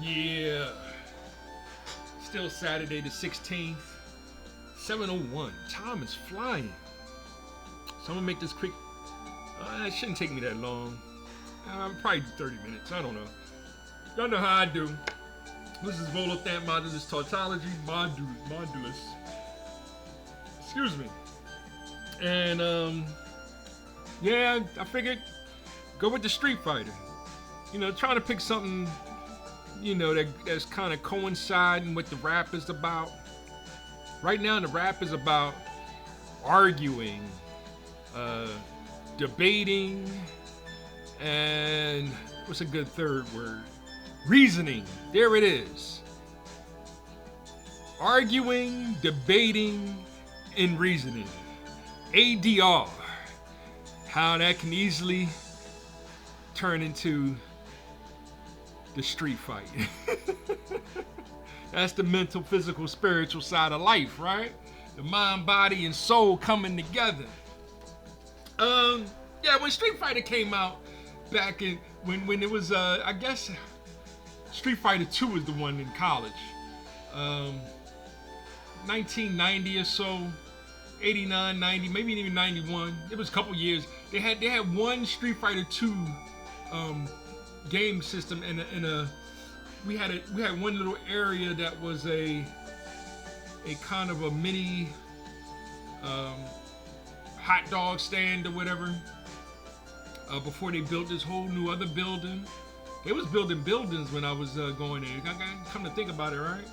Yeah. Still Saturday the 16th. 7:01. Time is flying. So I'm gonna make this quick. It shouldn't take me that long. Probably 30 minutes. I don't know. Y'all know how I do. This is Volothamp Modulus Tautology. Modulus. Excuse me. And yeah, I figured go with the Street Fighter. You know, trying to pick something, you know, that's kind of coinciding with the rap is about. Right now, the rap is about arguing, debating, and what's a good third word? Reasoning. There it is. Arguing, debating, and reasoning. ADR. How that can easily turn into the street fight. That's the mental, physical, spiritual side of life, right? The mind, body, and soul coming together. Yeah, when Street Fighter came out back in when it was I guess Street Fighter 2 was the one in college. 1990 or so, 89, 90, maybe even 91. It was a couple years. They had one Street Fighter 2 game system and we had one little area that was a kind of a mini hot dog stand or whatever. Before they built this whole new other building. They was building buildings when I was going there. I come to think about it, right?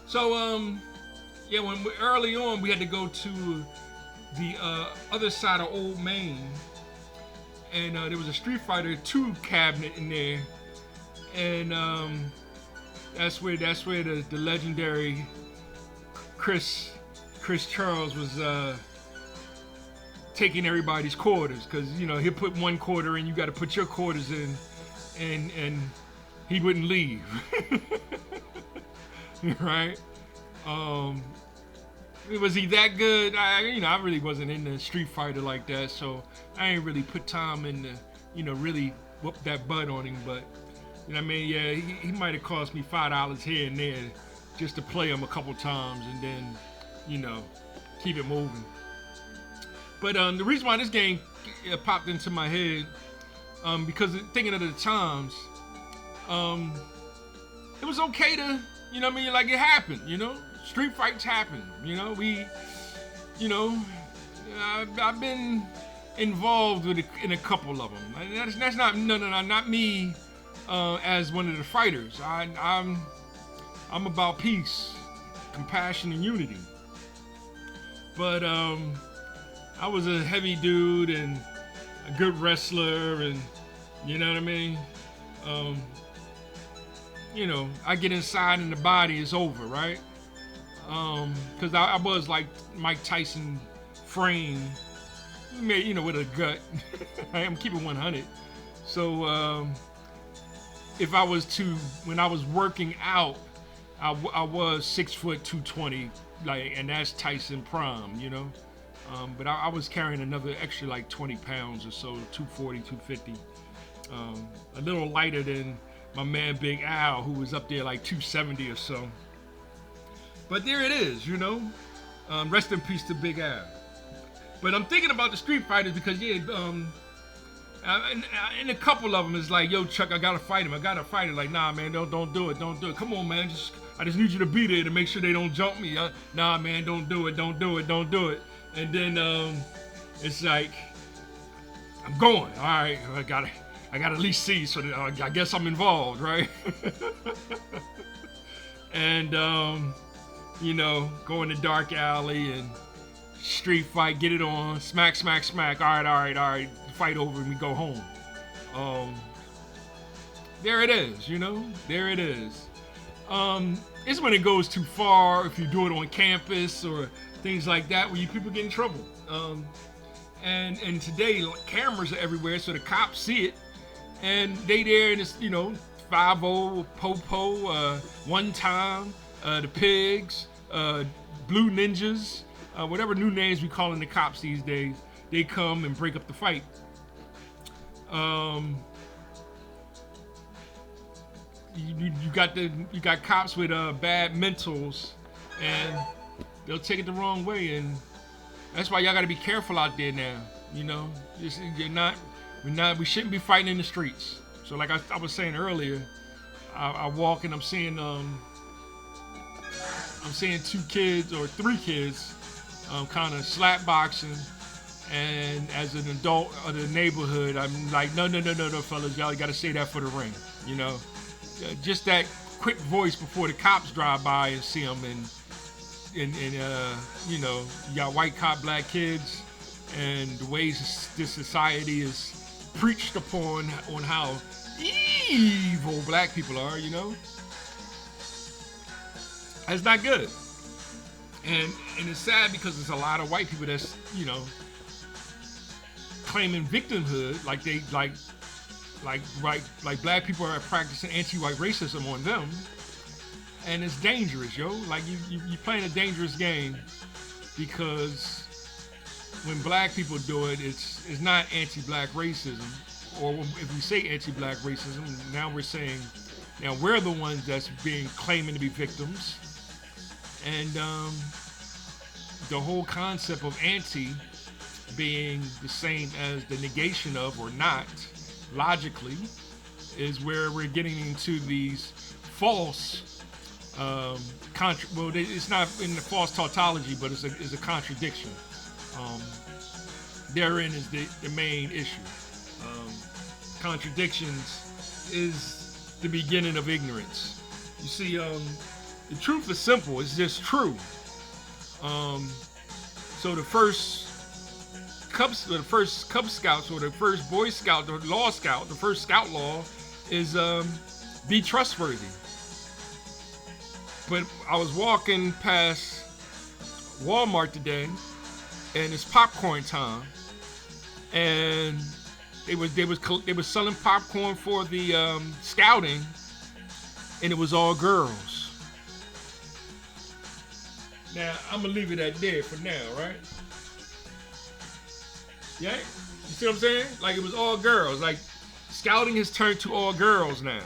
So yeah, early on we had to go to the other side of Old Main, and there was a Street Fighter 2 cabinet in there, and that's where the legendary Chris Charles was taking everybody's quarters, because you know he'll put one quarter in, you got to put your quarters in, and he wouldn't leave. Right? Was he that good? I really wasn't into Street Fighter like that, so I ain't really put time in to, really whoop that butt on him. But you know what I mean? Yeah, he might have cost me $5 here and there just to play him a couple times and then, keep it moving. But the reason why this game popped into my head, because thinking of the times, it was okay to, like it happened, street fights happen, I've been involved in a couple of them. That's not me as one of the fighters. I'm about peace, compassion, and unity. But I was a heavy dude and a good wrestler, and you know what I mean? I get inside and the body is over, right? Because I was like Mike Tyson frame, with a gut. I'm keeping 100. So if I was when I was working out, I was 6 foot 220, and that's Tyson prime, but I was carrying another extra like 20 pounds or so, 240, 250. A little lighter than my man Big Al, who was up there like 270 or so. But there it is, rest in peace to Big Al. But I'm thinking about the Street Fighters because, and a couple of them is like, yo, Chuck, I gotta fight him. Like, nah, man, don't do it. Come on, man, I just need you to be there to make sure they don't jump me. Nah, man, don't do it. And then it's like, I'm going. All right, I gotta at least see, so that I guess I'm involved, right? And go in the dark alley and street fight, get it on, smack. All right, fight over and we go home. There it is, there it is. It's when it goes too far, if you do it on campus or things like that, where people get in trouble. And today cameras are everywhere, so the cops see it, and they there, and it's 5-0, Popo, One Time, the Pigs, Blue Ninjas, whatever new names we calling the cops these days. They come and break up the fight. you got cops with bad mentals, and they'll take it the wrong way, and that's why y'all got to be careful out there now. You know, we shouldn't be fighting in the streets. So like I was saying earlier, I walk and I'm seeing 2 kids or 3 kids kind of slap boxing, and as an adult of the neighborhood, I'm like, no, fellas, y'all got to say that for the ring. You know, just that quick voice before the cops drive by and see them, and you know, you got white cop, black kids, and the ways this society is preached upon on how evil black people are, you know. That's not good. And it's sad because there's a lot of white people that's, you know, claiming victimhood, like black people are practicing anti-white racism on them. And it's dangerous, yo. Like you playing a dangerous game, because when black people do it, it's not anti-black racism. Or if we say anti-black racism, now we're the ones that's being claiming to be victims. And the whole concept of anti being the same as the negation of or not, logically, is where we're getting into these false it's not in the false tautology, but it's a contradiction. Therein is the main issue. Contradictions is the beginning of ignorance. You see, the truth is simple. It's just true. So the first Cub Scouts, or the first Boy Scout, the Law Scout, the first Scout law is be trustworthy. But I was walking past Walmart today, and it's popcorn time, and they was selling popcorn for the scouting, and it was all girls. Now I'm gonna leave it at there for now, right? Yeah, you see what I'm saying? Like, it was all girls. Like, scouting has turned to all girls now.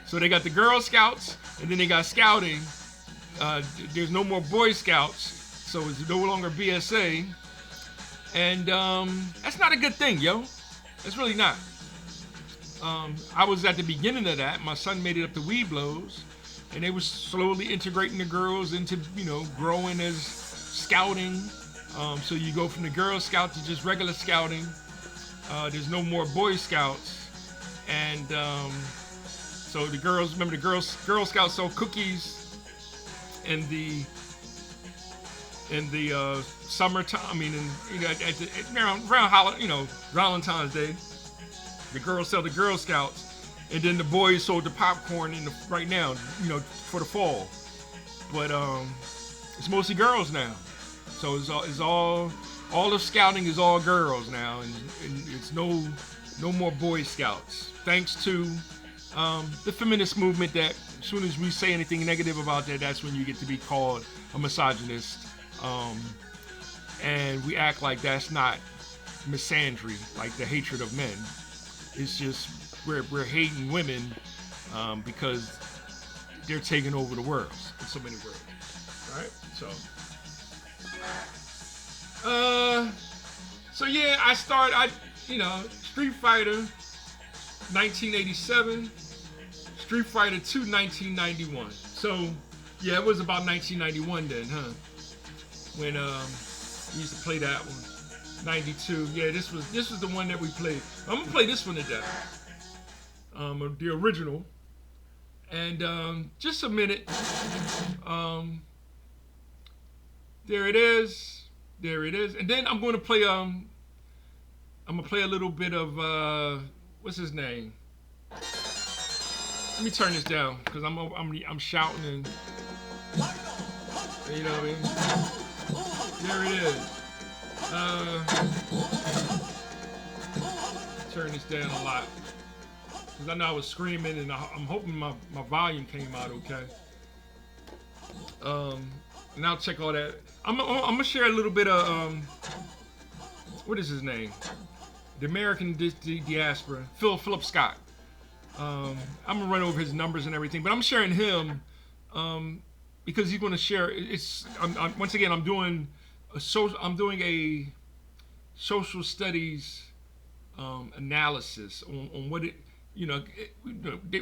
So they got the Girl Scouts, and then they got scouting. There's no more Boy Scouts, so it's no longer BSA. And that's not a good thing, yo. It's really not. I was at the beginning of that. My son made it up to Weeblos, and they were slowly integrating the girls into, you know, growing as scouting. So you go from the Girl Scout to just regular scouting. There's no more Boy Scouts, and so the girls, remember the Girl Scouts sold cookies in the summertime. I mean, around Valentine's Day, the girls sell the Girl Scouts, and then the boys sold the popcorn right now, you know, for the fall. But it's mostly girls now. So it's all of scouting is all girls now, and it's no more Boy Scouts. Thanks to the feminist movement, that as soon as we say anything negative about that, that's when you get to be called a misogynist. And we act like that's not misandry, like the hatred of men. It's just we're hating women because they're taking over the world, in so many words. All right, so yeah, Street Fighter 1987, Street Fighter 2 1991. So yeah, it was about 1991 then, huh? When we used to play that one. 92. Yeah, this was the one that we played. I'm gonna play this one today. The original. And just a minute. There it is. And then I'm gonna play a little bit of what's his name? Let me turn this down, because I'm shouting, and you know what I mean? There it is. Turn this down a lot, because I know I was screaming, and I'm hoping my volume came out okay. And I'll check all that. I'm gonna share a little bit of what is his name? The American diaspora, Philip Scott. I'm gonna run over his numbers and everything, but I'm sharing him because he's gonna share. Once again, I'm doing a social studies analysis on what it,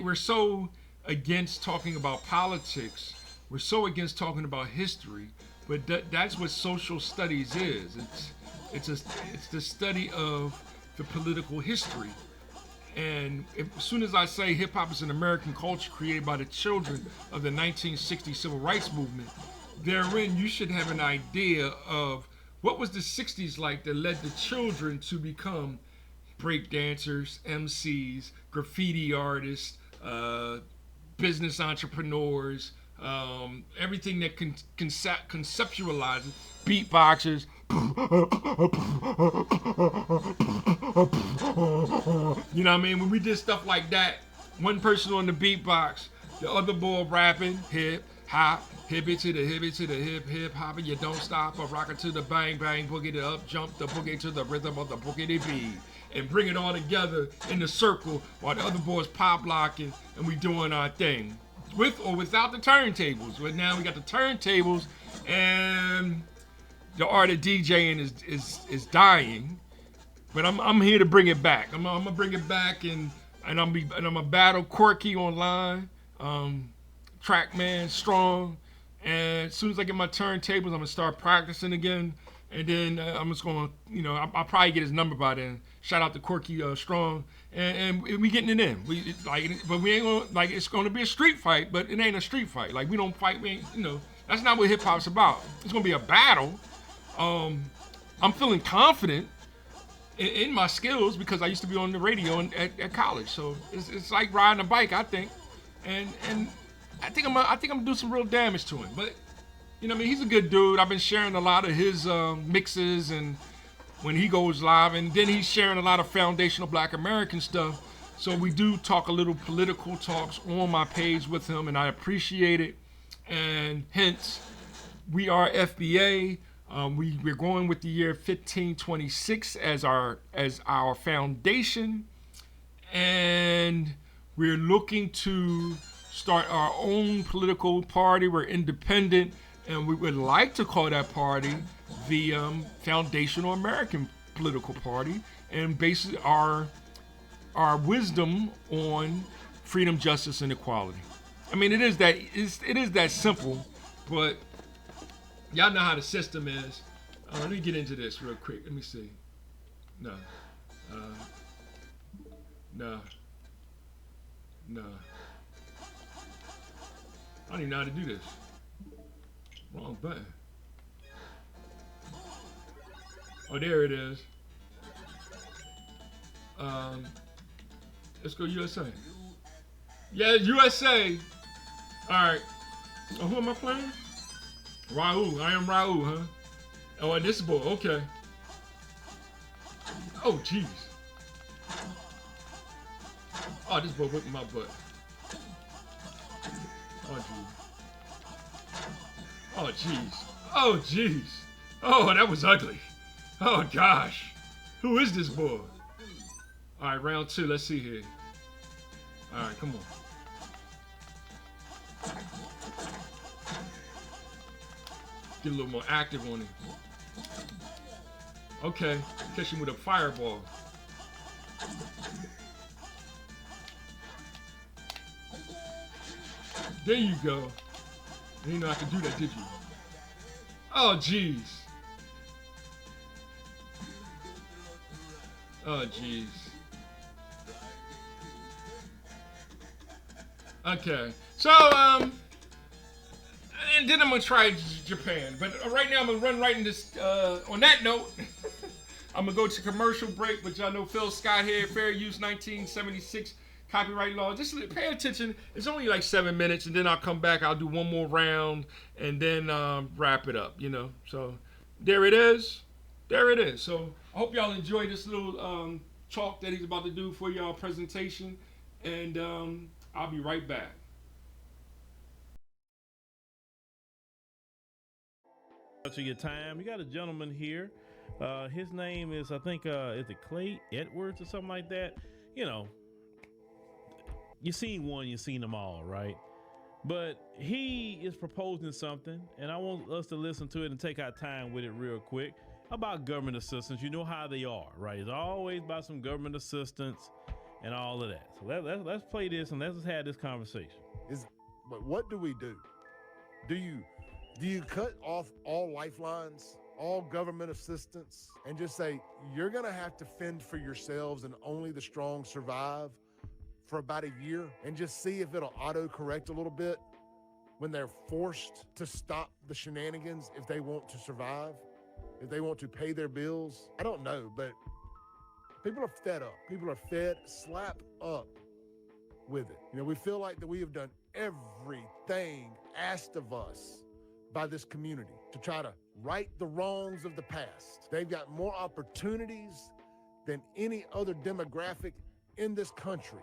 we're so against talking about politics. We're so against talking about history, but that's what social studies is. It's the study of the political history. And as soon as I say hip hop is an American culture created by the children of the 1960 civil rights movement, therein you should have an idea of what was the 60s like that led the children to become break dancers, MCs, graffiti artists, business entrepreneurs, everything that conceptualizes, beatboxers. You know what I mean? When we did stuff like that, one person on the beatbox, the other boy rapping, hip, hop, hip it to the hip it to the hip, hip hop, and you don't stop, or rock it to the bang, bang, boogie it up, jump the boogie to the rhythm of the boogity beat. And bring it all together in the circle while the other boys pop locking and we doing our thing. With or without the turntables. But now we got the turntables and the art of DJing is dying. But I'm here to bring it back. I'm gonna bring it back and I'm gonna battle Corky online, Trackman Strong, and as soon as I get my turntables, I'm gonna start practicing again. And then I'm just gonna, I'll probably get his number by then. Shout out to Corky Strong, and we getting it in. But we ain't gonna it's gonna be a street fight, but it ain't a street fight. Like we don't fight, that's not what hip hop's about. It's gonna be a battle. I'm feeling confident in my skills because I used to be on the radio at college, so it's like riding a bike, I think, and I think I'm gonna do some real damage to him, but. He's a good dude. I've been sharing a lot of his mixes and when he goes live, and then he's sharing a lot of foundational Black American stuff. So we do talk a little political talks on my page with him, and I appreciate it. And hence, we are FBA. We're going with the year 1526 as our foundation, and we're looking to start our own political party. We're independent. And we would like to call that party the Foundational American Political Party, and base our wisdom on freedom, justice, and equality. I mean, it is that simple, but y'all know how the system is. Let me get into this real quick. Let me see. No. No. I don't even know how to do this. Wrong button. Oh, there it is. Let's go USA. Yeah, USA. All right. Oh, who am I playing? Raul. I am Raul, huh? Oh, and this boy. Okay. Oh, jeez. Oh, this boy whipping my butt. Oh, jeez. Oh, jeez. Oh, jeez. Oh, that was ugly. Oh, gosh. Who is this boy? All right, round two. Let's see here. All right, come on. Get a little more active on him. Okay, catch him with a fireball. There you go. You didn't know I could do that, did you? Oh, jeez. Oh, jeez. Okay, so, and then I'm gonna try Japan. But right now I'm gonna run right in this, on that note, I'm gonna go to commercial break, but y'all know Phil Scott here, fair use 1976 copyright law. Just pay attention. It's only like 7 minutes, and then I'll come back. I'll do one more round, and then wrap it up, So there it is. There it is. So I hope y'all enjoy this little talk that he's about to do for y'all presentation, and I'll be right back. To your time, you got a gentleman here. His name is, I think, is it Clay Edwards or something like that? you seen one, you seen them all, right? But he is proposing something, and I want us to listen to it and take our time with it real quick about government assistance. You know how they are, right? It's always about some government assistance and all of that. So let's play this and let's have this conversation. But what do we do? Do you cut off all lifelines, all government assistance, and just say, you're gonna have to fend for yourselves and only the strong survive for about a year, and just see if it'll auto-correct a little bit when they're forced to stop the shenanigans if they want to survive, if they want to pay their bills? I don't know, but people are fed up. People are fed slap up with it. You know, we feel like that we have done everything asked of us by this community to try to right the wrongs of the past. They've got more opportunities than any other demographic in this country,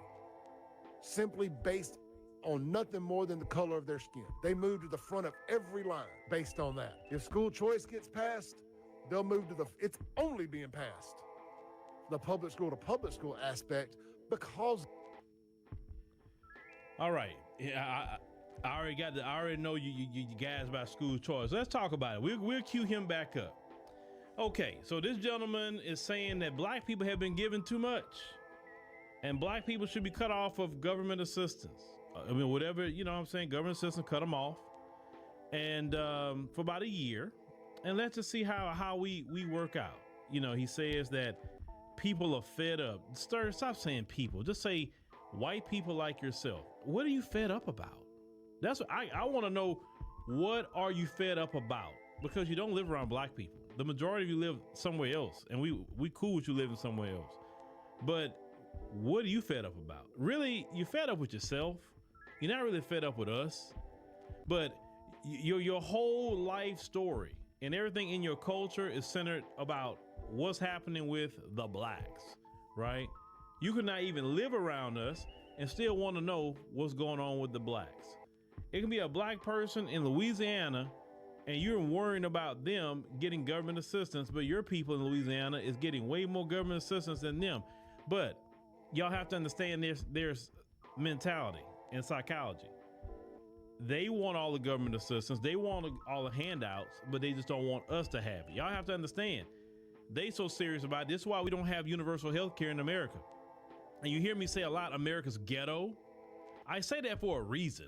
simply based on nothing more than the color of their skin. They move to the front of every line based on that. If school choice gets passed, they'll move to it's only being passed, the public school to public school aspect, because. All right, I already know you guys about school choice. Let's talk about it. We'll cue him back up. Okay, so this gentleman is saying that black people have been given too much, and black people should be cut off of government assistance. I mean, whatever, you know what I'm saying, government assistance, cut them off. And for about a year, and let's just see how we work out. You know, he says that people are fed up. Stop saying people, just say white people like yourself. What are you fed up about? That's what I want to know. What are you fed up about? Because you don't live around black people. The majority of you live somewhere else, and we cool with you living somewhere else. But what are you fed up about? Really, you're fed up with yourself. You're not really fed up with us. But your whole life story and everything in your culture is centered about what's happening with the blacks, right? You could not even live around us and still want to know what's going on with the blacks. It can be a black person in Louisiana and you're worrying about them getting government assistance, but your people in Louisiana is getting way more government assistance than them. But y'all have to understand their mentality and psychology. They want all the government assistance. They want all the handouts, but they just don't want us to have it. Y'all have to understand, they so serious about it. This is why we don't have universal health care in America. And you hear me say a lot, America's ghetto. I say that for a reason.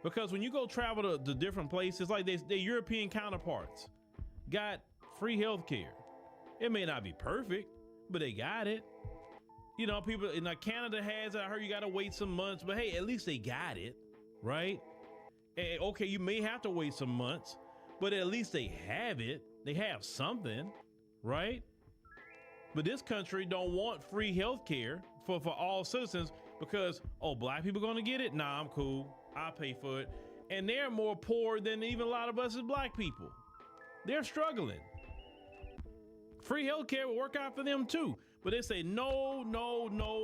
Because when you go travel to different places, like their European counterparts got free health care. It may not be perfect, but they got it. You know, people in Canada has it. I heard you got to wait some months, but hey, at least they got it, right? And okay, you may have to wait some months, but at least they have it. They have something, right? But this country don't want free health care for all citizens because, oh, black people gonna get it? Nah, I'm cool. I'll pay for it. And they're more poor than even a lot of us as black people. They're struggling. Free health care will work out for them too. But they say, no,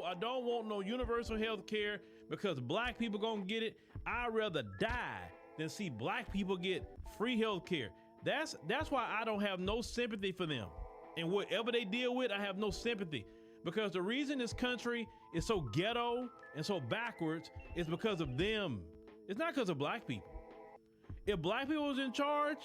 I don't want no universal health care because black people gonna get it. I'd rather die than see black people get free health care. That's why I don't have no sympathy for them. And whatever they deal with, I have no sympathy. Because the reason this country is so ghetto and so backwards is because of them. It's not because of black people. If black people was in charge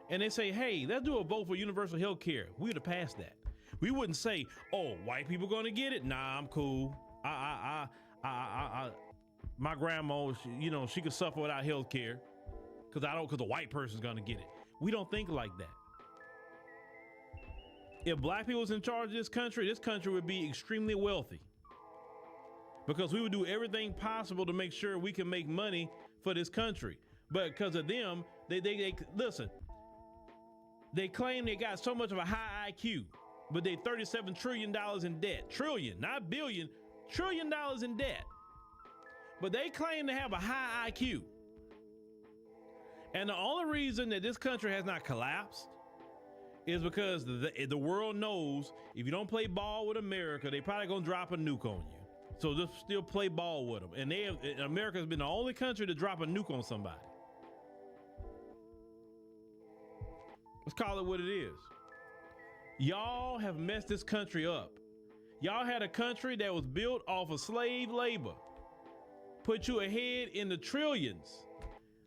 and they say, hey, let's do a vote for universal health care, we would have passed that. We wouldn't say, oh, white people gonna get it? Nah, I'm cool. My grandma, she could suffer without health care because the white person's gonna get it. We don't think like that. If black people was in charge of this country would be extremely wealthy because we would do everything possible to make sure we can make money for this country. But because of them, they listen, they claim they got so much of a high IQ, but they $37 trillion in debt. Trillion, not billion, $1 trillion in debt. But they claim to have a high IQ. And the only reason that this country has not collapsed is because the world knows if you don't play ball with America, they probably gonna drop a nuke on you. So just still play ball with them. And America has been the only country to drop a nuke on somebody. Let's call it what it is. Y'all have messed this country up. Y'all had a country that was built off of slave labor. put you ahead in the trillions.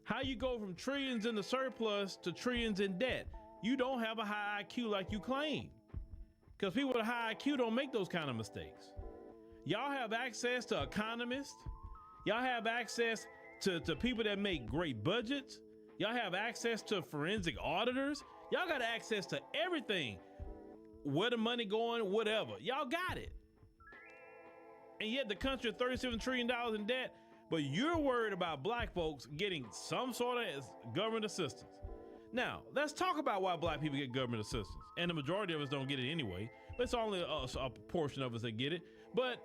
How you go from trillions in the surplus to trillions in debt? You don't have a high IQ like you claim. Because people with a high IQ don't make those kind of mistakes. Y'all have access to economists. Y'all have access to people that make great budgets. Y'all have access to forensic auditors. Y'all got access to everything. Where the money going, whatever. Y'all got it. And yet the country is $37 trillion in debt, but you're worried about black folks getting some sort of government assistance. Now, let's talk about why black people get government assistance. And the majority of us don't get it anyway, but it's only a portion of us that get it. But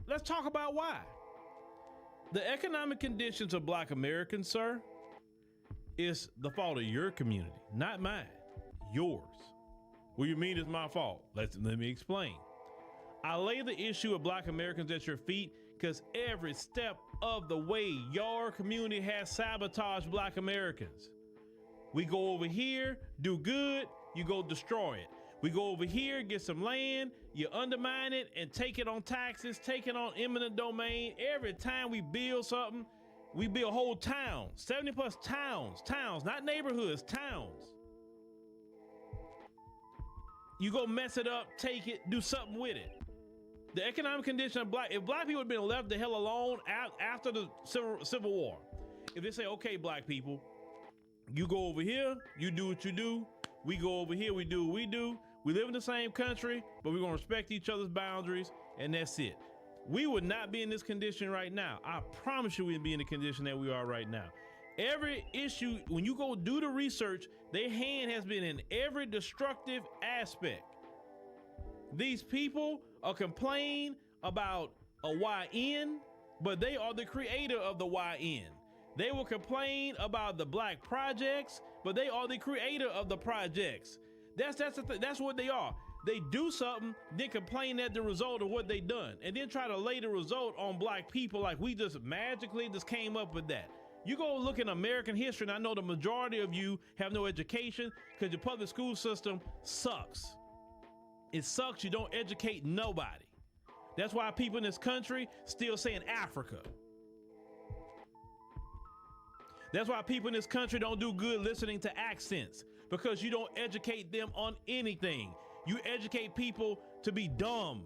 let's talk about why. The economic conditions of black Americans, sir, is the fault of your community, not mine, yours. What do you mean it's my fault? Let me explain. I lay the issue of black Americans at your feet because every step of the way, your community has sabotaged black Americans. We go over here, do good, you go destroy it. We go over here, get some land, you undermine it and take it on taxes, take it on eminent domain. Every time we build something, we build whole towns, 70 plus towns, not neighborhoods, towns. You go mess it up, take it, do something with it. The economic condition of if black people had been left the hell alone after the Civil War, if they say, okay, black people, you go over here, you do what you do, we go over here, we do what we do, we live in the same country, but we're gonna respect each other's boundaries, and that's it. We would not be in this condition right now. I promise you we'd be in the condition that we are right now. Every issue, when you go do the research, their hand has been in every destructive aspect. These people are complaining about a YN, but they are the creator of the YN. They will complain about the black projects, but they are the creator of the projects. That's what they are. They do something, then complain at the result of what they done, and then try to lay the result on black people like we just magically just came up with that. You go look in American history, and I know the majority of you have no education because your public school system sucks. It sucks. You don't educate nobody. That's why people in this country still saying Africa. That's why people in this country don't do good listening to accents, because you don't educate them on anything. You educate people to be dumb.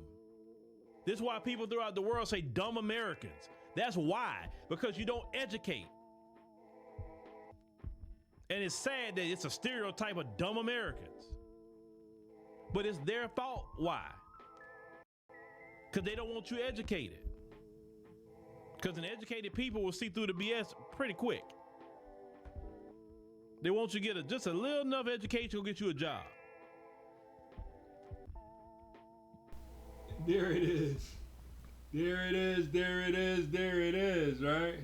This is why people throughout the world say dumb Americans. That's why, because you don't educate. And it's sad that it's a stereotype of dumb Americans. But it's their fault. Why? Because they don't want you educated. Because an educated people will see through the BS pretty quick. They want you to get just a little enough education to get you a job. There it is. There it is. There it is. There it is, right?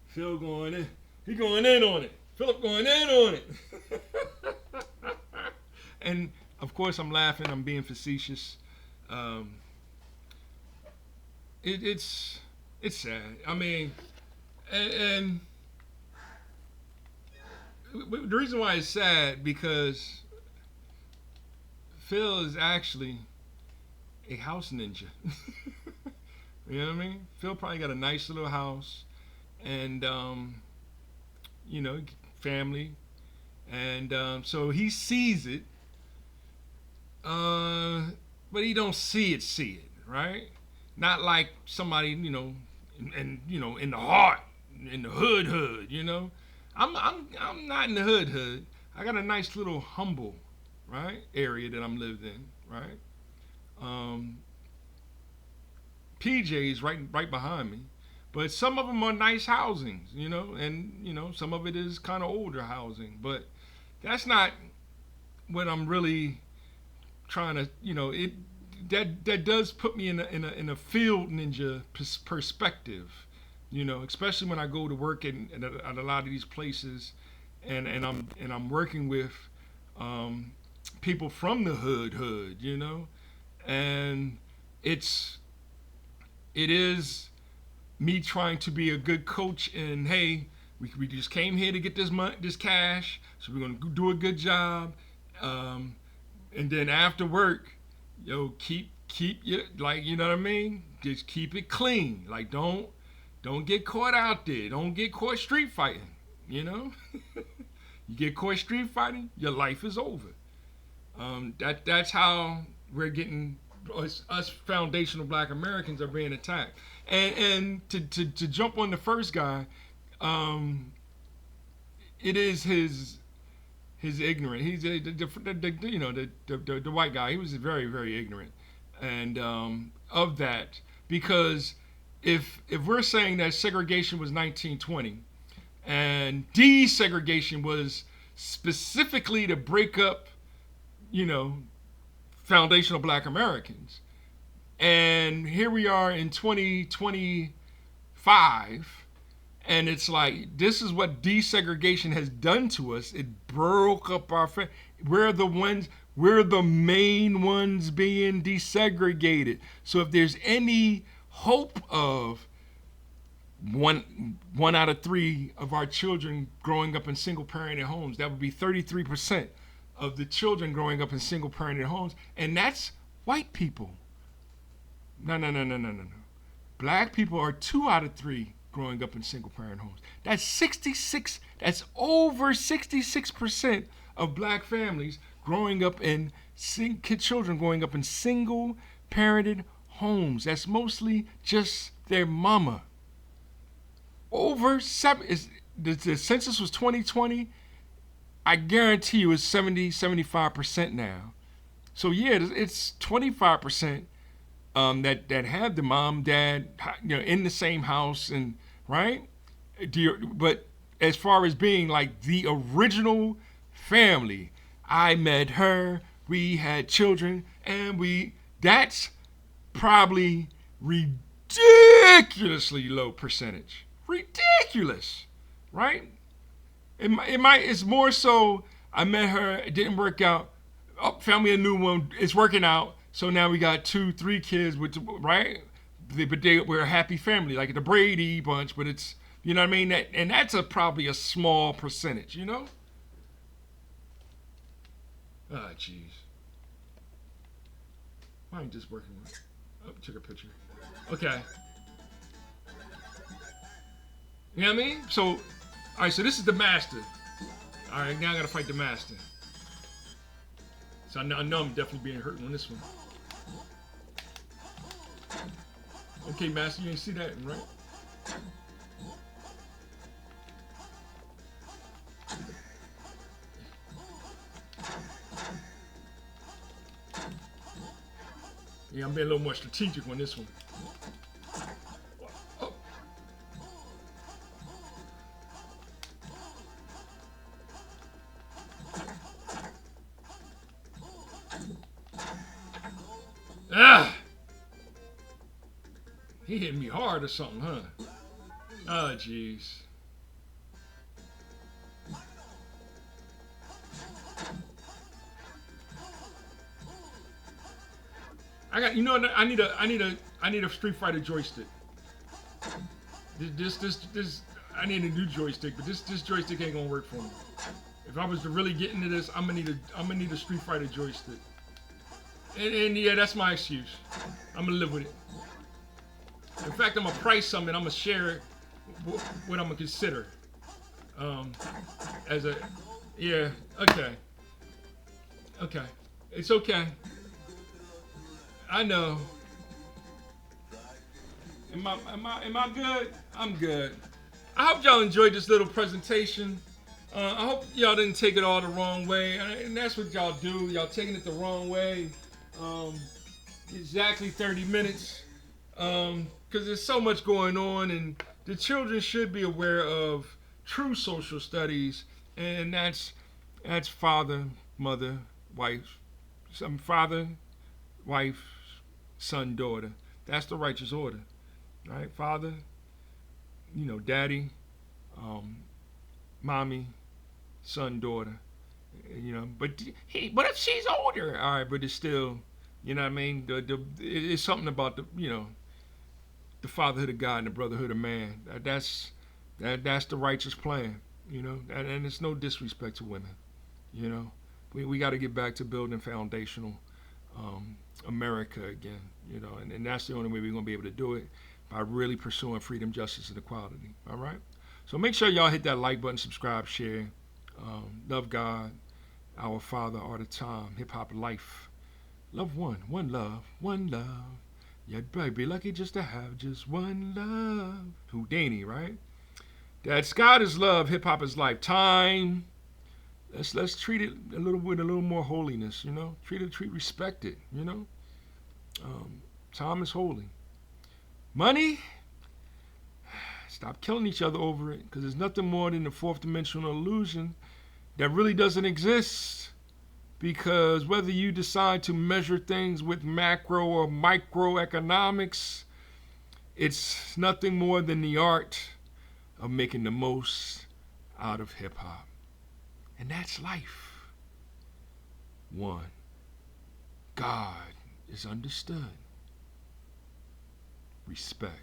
Phil going in. He going in on it. Philip going in on it. And of course I'm laughing. I'm being facetious. It's sad. I mean, and the reason why it's sad because Phil is actually a house ninja. You know what I mean? Phil probably got a nice little house and, you know, family. And so he sees it, but he don't see it, right? Not like somebody, you know, and you know, in the heart, in the hood, you know. I'm not in the hood. I got a nice little humble, right, area that I'm lived in, right? PJ's right behind me, but some of them are nice housings, you know, and you know some of it is kind of older housing, but that's not what I'm really trying to, you know, that does put me in a field ninja perspective, you know, especially when I go to work at a lot of these places, and I'm working with people from the hood, you know, and it is me trying to be a good coach and hey, we just came here to get this cash, so we're gonna do a good job, and then after work, yo, keep your, like, you know what I mean, just keep it clean, like don't Don't get caught out there. Don't get caught street fighting. You know, you get caught street fighting, your life is over. That's how we're getting us foundational Black Americans are being attacked. And to jump on the first guy, it is his ignorant. He's the white guy. He was very, very ignorant, and of that, because if we're saying that segregation was 1920 and desegregation was specifically to break up, foundational Black Americans, and here we are in 2025, and it's like, this is what desegregation has done to us. It broke up our we're the main ones being desegregated. So if there's any hope of one out of 3 of our children growing up in single parented homes, that would be 33% of the children growing up in single parented homes, and that's white people. No. Black people are 2 out of 3 growing up in single parent homes. That's over 66% of Black families growing up in children growing up in single parented homes. That's mostly just their mama. Over 7 is the census was 2020. I guarantee you it's 75% now. So yeah, it's 25% that have the mom, dad, in the same house, and right. But as far as being like the original family, I met her, we had children, and that's probably ridiculously low percentage. Ridiculous, right? It's more so, I met her, it didn't work out. Oh, found me a new one, it's working out. So now we got 2-3 kids, right? But we're a happy family, like the Brady bunch, but it's, you know what I mean? And that's probably a small percentage, Ah, jeez. Why ain't this working? Oh, took a picture. Okay. You know what I mean? So, all right, so this is the master. All right, now I gotta fight the master. So I know I'm definitely being hurt on this one. Okay, master, you ain't see that, right? Yeah, I'm being a little more strategic on this one. Oh. Ah! He hit me hard or something, huh? Oh, jeez. I need a Street Fighter joystick. This I need a new joystick, but this joystick ain't gonna work for me. If I was to really get into this, I'm gonna need a Street Fighter joystick. And yeah, that's my excuse. I'm gonna live with it. In fact, I'm gonna price something. I'm gonna share it, what I'm gonna consider. Yeah, okay. It's okay. I know. Am I good? I'm good. I hope y'all enjoyed this little presentation. I hope y'all didn't take it all the wrong way, and that's what y'all do. Y'all taking it the wrong way. Exactly 30 minutes. Because there's so much going on, and the children should be aware of true social studies, and that's father, mother, wife, father, wife, son, daughter. That's the righteous order, right? Father, daddy, mommy, son, daughter, But what if she's older? All right, but it's still, you know what I mean? It's something about the fatherhood of God and the brotherhood of man. That's the righteous plan, and it's no disrespect to women, We got to get back to building foundational America again, and that's the only way we're going to be able to do it. by really pursuing freedom, justice, and equality. All right? So make sure y'all hit that like button, subscribe, share. Love God, our Father, all the time. Hip hop life. Love one love, one love. You'd probably be lucky just to have just one love. Houdini, right? That's God is love, hip hop is life. Time. Let's treat it a little with a little more holiness, you know. Respect it, you know. Time is holy. Money. Stop killing each other over it, because there's nothing more than a fourth dimensional illusion that really doesn't exist. Because whether you decide to measure things with macro or microeconomics, it's nothing more than the art of making the most out of hip hop. And that's life. One. God is understood. Respect.